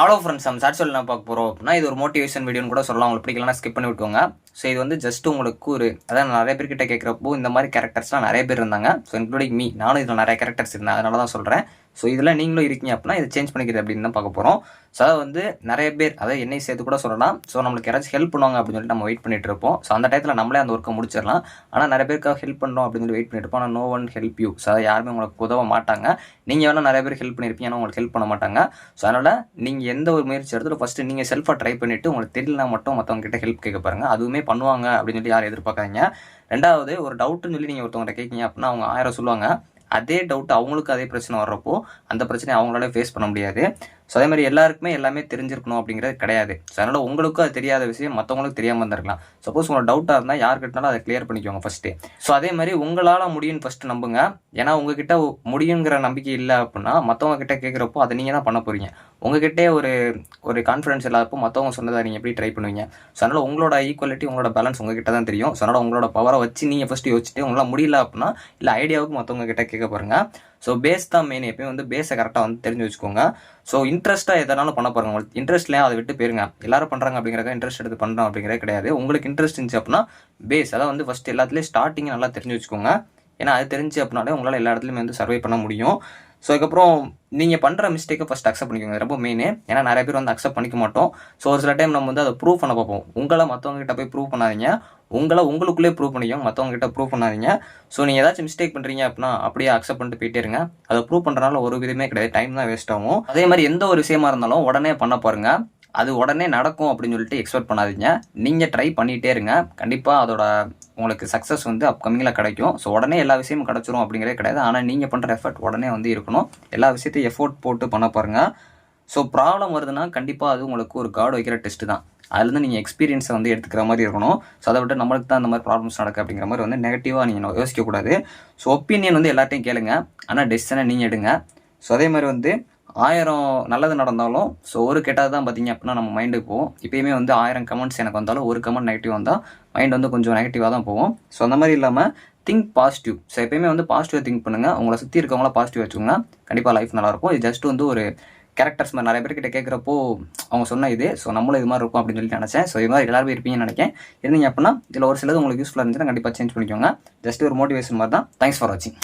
அவ்வளோ ஃப்ரெண்ட்ஸ் நம்ம சாட் சொல்லி நான் பார்க்க போகிறோம் அப்படின்னா இது ஒரு மோட்டிவேஷன் வீடியோன்னு கூட சொல்லலாம். உங்களுக்கு பிடிக்கலன்னா ஸ்கிப் பண்ணி விட்டுவாங்க. ஸோ இது வந்து ஜஸ்ட் உங்களுக்கு ஒரு அதான் நிறைய பேர்கிட்ட கேட்குறப்போ இந்த மாதிரி கேரக்டர்ஸ்லாம் நிறைய பேர் இருந்தாங்க. ஸோ இன்க்ளூடிங் மீ, நானும் இதில் நிறைய கேரக்டர்ஸ் இருந்தேன். அதனால தான் சொல்கிறேன். ஸோ இதில் நீங்களும் இருக்கீங்க அப்படின்னா இதை சேஞ்ச் பண்ணிக்கிறது அப்படின்னு தான் பார்க்க போகிறோம். ஸோ அதை வந்து நிறைய பேர் அதாவது என்னை சேர்த்து கூட சொல்லலாம். ஸோ நம்மளுக்கு யாராச்சும் ஹெல்ப் பண்ணுவாங்க அப்படின்னு சொல்லிட்டு நம்ம வெயிட் பண்ணிட்டு இருப்போம். ஸோ அந்த டயத்தில் நம்மளே அந்த ஒர்க்கை முடிச்சிடலாம். ஆனால் நிறைய பேருக்காக ஹெல்ப் பண்ணுறோம் அப்படின்னு சொல்லி வெயிட் பண்ணிட்டு இருப்போம். ஆனால் no one help you. So அதை யாருமே உங்களுக்கு உதவ மாட்டாங்க. நீங்கள் வேணால் நிறைய பேர் ஹெல்ப் பண்ணியிருப்பீங்க, ஆனால் உங்களுக்கு ஹெல்ப் பண்ண மாட்டாங்க. ஸோ அதனால் நீங்கள் எந்த ஒரு முயற்சி எடுத்து ஃபஸ்ட்டு நீங்கள் செல்ஃபாக ட்ரை பண்ணிவிட்டு உங்களுக்கு தெரியலனா மட்டும் மற்றவங்க கிட்ட ஹெல்ப் கேட்க பாருங்கள். அதுவுமே பண்ணுவாங்க அப்படின்னு சொல்லி யாரும் எதிர்பார்க்காதீங்க. ரெண்டாவது, ஒரு டவுட்டுன்னு சொல்லி நீங்கள் ஒருத்தவங்க கேட்கீங்க அப்படின்னா அவங்க 1000 சொல்லுவாங்க. அதே டவுட் அவங்களுக்கு அதே பிரச்சனை வர்றப்போ அந்த பிரச்சனையை அவங்களால ஃபேஸ் பண்ண முடியாது. ஸோ அதே மாதிரி எல்லாருக்குமே எல்லாமே தெரிஞ்சிருக்கணும் அப்படிங்கிறது கிடையாது. ஸோ அதனால் உங்களுக்கும் அது தெரியாத விஷயம் மற்றவங்களுக்கு தெரியாமல் இருந்திருக்கலாம். சப்போஸ் உங்களுக்கு டவுட்டாக இருந்தால் யார்கிட்டனாலும் அதை கிளியர் பண்ணிக்கோங்க ஃபஸ்ட்டு. ஸோ அதே மாதிரி உங்களால் முடியும்னு ஃபஸ்ட்டு நம்புங்க. ஏன்னா உங்ககிட்ட முடியுங்கிற நம்பிக்கை இல்லை அப்படின்னா மற்றவங்க கிட்ட கேட்குறப்போ அதை நீங்கள் தான் பண்ண போகிறீங்க. உங்ககிட்டே ஒரு கான்ஃபிடன்ஸ் இல்லாதப்போ மற்றவங்க சொன்னதை நீங்கள் எப்படி ட்ரை பண்ணுவீங்க? ஸோ அதனால் உங்களோட ஈக்குவாலிட்டி, உங்களோட பேலன்ஸ் உங்ககிட்ட தான் தெரியும். ஸோ அதனால் உங்களோட பவரை வச்சு நீங்கள் ஃபஸ்ட்டு யோசிச்சுட்டு உங்களால் முடியல அப்படின்னா இல்லை ஐடியாவுக்கு மற்றவங்க கிட்ட கேட்க பாருங்கள். ஸோ பேஸ் தான் மெயின். எப்பயும் வந்து பேஸை கரெக்டாக வந்து தெரிஞ்சு வச்சுக்கோங்க. ஸோ இன்ட்ரெஸ்ட்டாக எதனாலும் பண்ண பாருங்க. உங்களுக்கு இன்ட்ரெஸ்ட்லேயே அதை விட்டு போயிருங்க. எல்லாரும் பண்ணுறாங்க அப்படிங்கிறத இன்ட்ரெஸ்ட் எடுத்து பண்ணுறோம் அப்படிங்கிறதே கிடையாது. உங்களுக்கு இன்ட்ரெஸ்ட் இருந்துச்சு அப்படின்னா பேஸ் அதான் வந்து ஃபஸ்ட்டு எல்லாத்துலேயும் ஸ்டார்டிங் நல்லா தெரிஞ்சு வச்சுக்கோங்க. ஏன்னா அது தெரிஞ்சு அப்படின்னாலே உங்களால் எல்லா இடத்துலையுமே வந்து சர்வை பண்ண முடியும். ஸோ அதுக்கப்புறம் நீங்கள் பண்ணுற மிஸ்டேக்கை ஃபஸ்ட் அக்செப்ட் பண்ணிக்கோங்க. ரொம்ப மெயின். ஏன்னா நிறைய பேர் வந்து அக்செப்ட் பண்ணிக்க மாட்டோம். ஸோ ஒரு சில டைம் நம்ம வந்து அதை ப்ரூவ் பண்ண பார்ப்போம். உங்களை மற்றவங்க கிட்ட போய் ப்ரூவ் பண்ணாதீங்க. உங்களுக்குள்ளே ப்ரூவ் பண்ணிக்கோங்க. மற்றவங்க கிட்ட ப்ரூவ் பண்ணாதீங்க. ஸோ நீங்கள் ஏதாச்சும் மிஸ்டேக் பண்ணுறீங்க அப்படின்னா அப்படியே அக்செப்ட் பண்ணிட்டு போயிட்டே இருங்க. அதை ப்ரூவ் பண்ணுறதுனால ஒரு விதமே கிடையாது. டைம் தான் வேஸ்ட் ஆகும். அதே மாதிரி எந்த ஒரு விஷயமா இருந்தாலும் உடனே பண்ண பாருங்க. அது உடனே நடக்கும் அப்படின்னு சொல்லிட்டு எக்ஸ்பெக்ட் பண்ணாதீங்க. நீங்கள் ட்ரை பண்ணிகிட்டே இருங்க. கண்டிப்பாக அதோட உங்களுக்கு சக்ஸஸ் வந்து அப்கமிங்கில் கிடைக்கும். ஸோ உடனே எல்லா விஷயமும் கிடச்சிரும் அப்படிங்கிறதே கிடையாது. ஆனால் நீங்கள் பண்ணுற எஃபர்ட் உடனே வந்து இருக்கணும். எல்லா விஷயத்தையும் எஃபோர்ட் போட்டு பண்ண பாருங்கள். ஸோ ப்ராப்ளம் வருதுன்னா கண்டிப்பாக அது உங்களுக்கு ஒரு கார்டு வைக்கிற டெஸ்ட்டு தான். அதுலேருந்து நீங்கள் எக்ஸ்பீரியன்ஸை வந்து எடுத்துக்கிற மாதிரி இருக்கணும். ஸோ அதை விட்டு நம்மளுக்கு தான் அந்த மாதிரி ப்ராப்ளம்ஸ் நடக்கு அப்படிங்கிற மாதிரி வந்து நெகட்டிவாக நீங்கள் யோசிக்கக்கூடாது. ஸோ ஒப்பீனியன் வந்து எல்லாத்தையும் கேளுங்க. ஆனால் டெசிஷனை நீங்கள் எடுங்க. ஸோ அதே மாதிரி வந்து 1000 நல்லது நடந்தாலும் ஸோ ஒரு கெட்டது தான் பார்த்தீங்க அப்படின்னா நம்ம மைண்டுக்கு போகும். இப்போயுமே வந்து 1000 கமெண்ட்ஸ் எனக்கு வந்தாலும் ஒரு கமெண்ட் நெகட்டிவ் வந்தால் மைண்ட் வந்து கொஞ்சம் நெகட்டிவாக தான் போகும். ஸோ அந்த மாதிரி இல்லாமல் திங்க் பாசிட்டிவ். ஸோ எப்போயுமே வந்து பாசிட்டிவாக திங்க் பண்ணுங்கள். உங்களை சுற்றி இருக்கவங்கள பாசிட்டிவ் வச்சுக்கோங்க. கண்டிப்பாக லைஃப் நல்லாயிருக்கும். இது ஜஸ்ட் வந்து ஒரு கேரக்டர்ஸ் மாதிரி நிறைய பேர்கிட்ட கேட்குறப்போ அவங்க சொன்ன இது. ஸோ நம்மளும் இது மாதிரி இருக்கும் அப்படின்னு சொல்லிட்டு நினச்சேன். ஸோ இது மாதிரி எல்லாருமே இருப்பீங்கன்னு நினைக்கிறேன். இருந்தீங்க அப்படின்னா இதில் ஒரு சிலது உங்களுக்கு யூஸ்ஃபுல்லாக இருந்துச்சுன்னா கண்டிப்பாக சேஞ்ச் பண்ணிக்கோங்க. ஜஸ்ட் ஒரு மோட்டிவேஷன் மாதிரி தான். தேங்க்ஸ் ஃபார் வாட்சிங்.